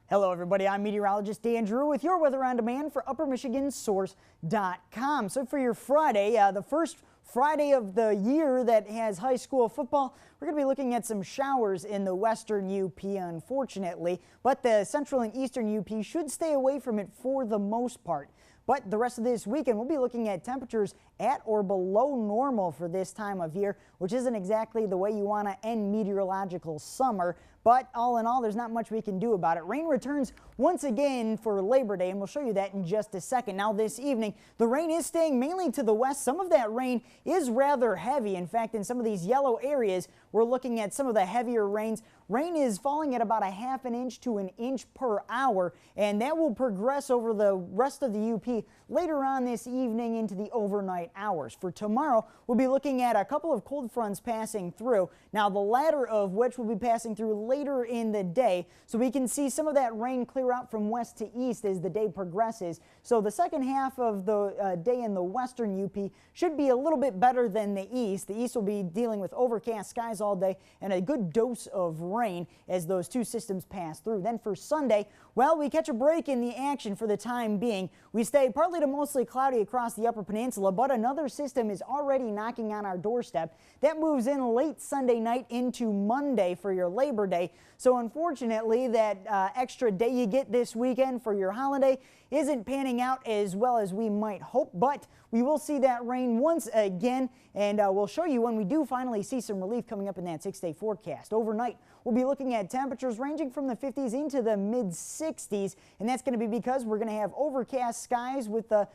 Hello everybody, I'm meteorologist Dan Drew with your weather on demand for UpperMichiganSource.com. So for your Friday, the first Friday of the year that has high school football, we're going to be looking at some showers in the western UP, unfortunately, but the central and eastern UP should stay away from it for the most part. But the rest of this weekend, we'll be looking at temperatures at or below normal for this time of year, which isn't exactly the way you want to end meteorological summer. But all in all, there's not much we can do about it. Rain returns once again for Labor Day, and we'll show you that in just a second. Now this evening, the rain is staying mainly to the west. Some of that rain is rather heavy. In fact, in some of these yellow areas, we're looking at some of the heavier rains. Rain is falling at about a half an inch to an inch per hour, and that will progress over the rest of the UP later on this evening into the overnight hours. For tomorrow, we'll be looking at a couple of cold fronts passing through. Now, the latter of which will be passing through later in the day, so we can see some of that rain clear out from west to east as the day progresses. So the second half of the day in the western UP should be a little bit better than the east. The east will be dealing with overcast skies all day and a good dose of rain as those two systems pass through. Then for Sunday, well, we catch a break in the action for the time being. We stay partly to mostly cloudy across the Upper Peninsula, but another system is already knocking on our doorstep. That moves in late Sunday night into Monday for your Labor Day. So unfortunately, that extra day you get this weekend for your holiday isn't panning out as well as we might hope, but we will see that rain once again, and we'll show you when we do finally see some relief coming up in that 6-day forecast. Overnight, we'll be looking at temperatures ranging from the 50s into the mid-60s, and that's going to be because we're going to have overcast skies with a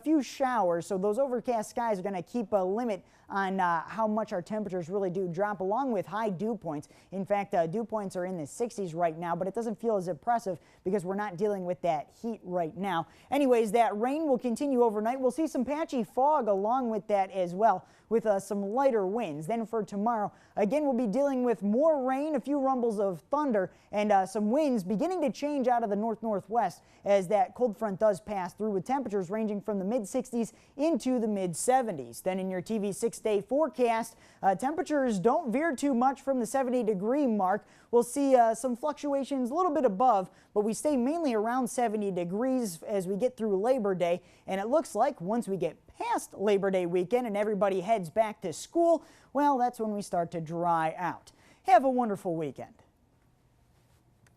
few showers. So those overcast skies are going to keep a limit on how much our temperatures really do drop, along with high dew points. In fact, dew points are in the 60s right now, but it doesn't feel as oppressive because we're not dealing with that heat right now. Anyways, that rain will continue overnight. We'll see some patchy fog along with that as well, with some lighter winds. Then for tomorrow, again, we'll be dealing with more rain, a few rumbles of thunder, and some winds beginning to change out of the north-northwest as that cold front does pass through, with temperatures ranging from the mid-60s into the mid-70s. Then in your TV 6-day forecast, temperatures don't veer too much from the 70-degree mark. We'll see some fluctuations a little bit above, but we stay mainly around 70 degrees as we get through Labor Day. And it looks like once we get past Labor Day weekend and everybody heads back to school, well, that's when we start to dry out. Have a wonderful weekend.